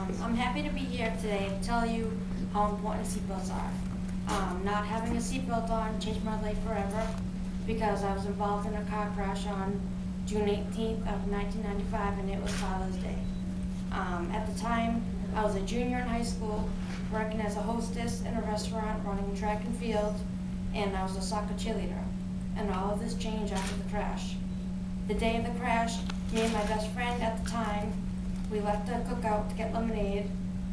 I'm happy to be here today to tell you how important seatbelts are. Not having a seatbelt on changed my life forever because I was involved in a car crash on June 18th of 1995, and it was Father's Day. At the time, I was a junior in high school, working as a hostess in a restaurant, running track and field, and I was a soccer cheerleader. And all of this changed after the crash. The day of the crash, me and my best friend at the time, we left the cookout to get lemonade.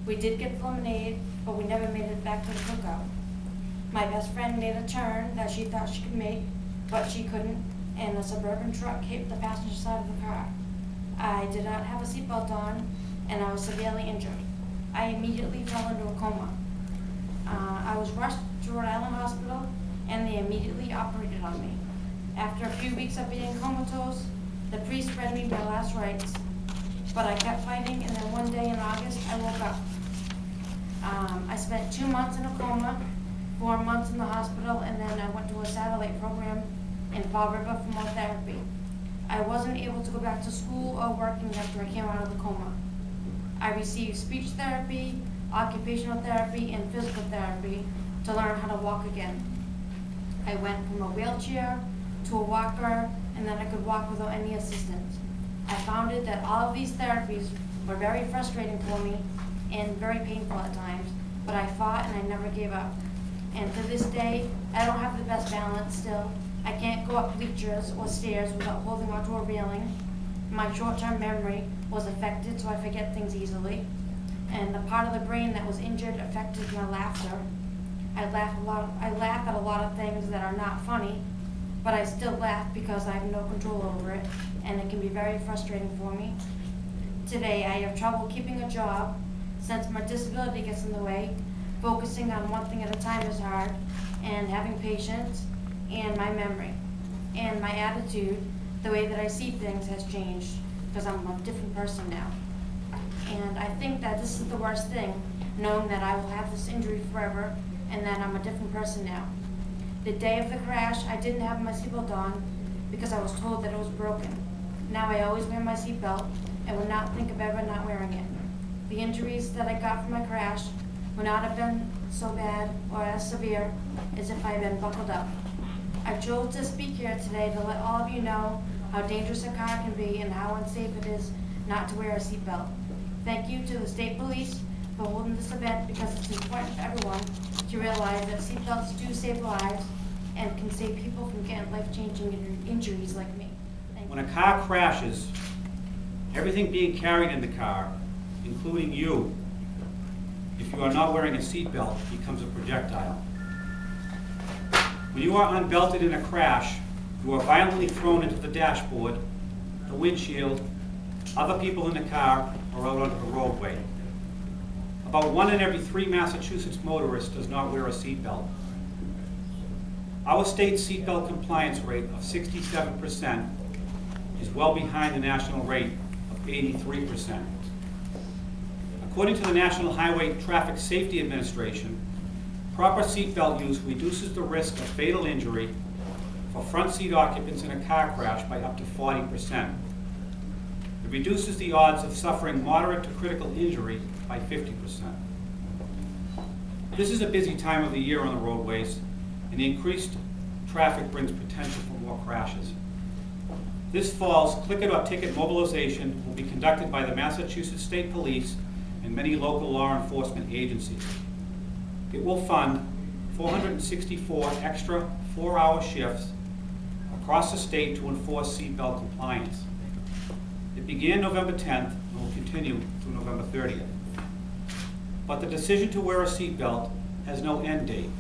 We did get the lemonade, but we never made it back to the cookout. My best friend made a turn that she thought she could make, but she couldn't, and a Suburban truck hit the passenger side of the car. I did not have a seatbelt on, and I was severely injured. I immediately fell into a coma. I was rushed to Rhode Island Hospital, and they immediately operated on me. After a few weeks of being comatose, the priest read me my last rites, but I kept fighting, and then one day in August, I woke up. I spent 2 months in a coma, 4 months in the hospital, and then I went to a satellite program in Fall River for more therapy. I wasn't able to go back to school or working after I came out of the coma. I received speech therapy, occupational therapy, and physical therapy to learn how to walk again. I went from a wheelchair to a walker, and then I could walk without any assistance. I found it that all of these therapies were very frustrating for me and very painful at times, but I fought and I never gave up. And to this day, I don't have the best balance still. I can't go up bleachers or stairs without holding onto a railing. My short-term memory was affected, so I forget things easily. And the part of the brain that was injured affected my laughter. I laugh at a lot of things that are not funny, but I still laugh because I have no control over it, and it can be very frustrating for me. Today, I have trouble keeping a job since my disability gets in the way. Focusing on one thing at a time is hard, and having patience, and my memory, and my attitude, the way that I see things has changed because I'm a different person now. And I think that this is the worst thing, knowing that I will have this injury forever and that I'm a different person now. The day of the crash, I didn't have my seatbelt on because I was told that it was broken. Now I always wear my seatbelt and would not think of ever not wearing it. The injuries that I got from my crash would not have been so bad or as severe as if I had been buckled up. I chose to speak here today to let all of you know how dangerous a car can be and how unsafe it is not to wear a seatbelt. Thank you to the state police for holding this event because it's important for everyone to realize that seatbelts do save lives and can save people from getting life-changing injuries like me. Thank you. When a car crashes, everything being carried in the car, including you, if you are not wearing a seatbelt, becomes a projectile. When you are unbelted in a crash, you are violently thrown into the dashboard, the windshield, other people in the car, or out onto the roadway. About 1 in every 3 Massachusetts motorists does not wear a seatbelt. Our state's seatbelt compliance rate of 67% is well behind the national rate of 83%. According to the National Highway Traffic Safety Administration, proper seatbelt use reduces the risk of fatal injury for front seat occupants in a car crash by up to 40%. It reduces the odds of suffering moderate to critical injury by 50%. This is a busy time of the year on the roadways, and the increased traffic brings potential for more crashes. This fall's Click It or Ticket mobilization will be conducted by the Massachusetts State Police and many local law enforcement agencies. It will fund 464 extra 4-hour shifts across the state to enforce seatbelt compliance. It began November 10th and will continue through November 30th. But the decision to wear a seatbelt has no end date.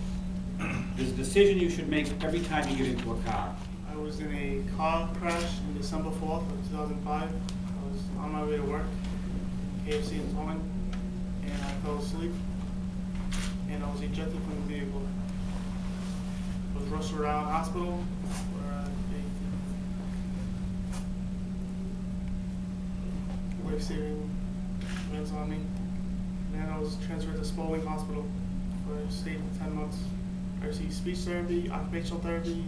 It is a decision you should make every time you get into a car. I was in a car crash on December 4th of 2005. I was on my way to work, KFC in Taunton, and I fell asleep, and I was ejected from the vehicle. I was rushed around hospital where they life-saving events on me. And then I was transferred to Spalding Hospital where I stayed for 10 months. I received speech therapy, occupational therapy,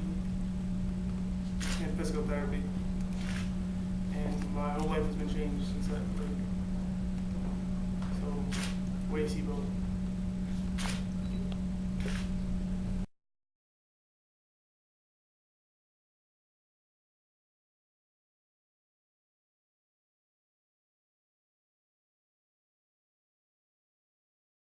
and physical therapy. And my whole life has been changed since that. So a seatbelt.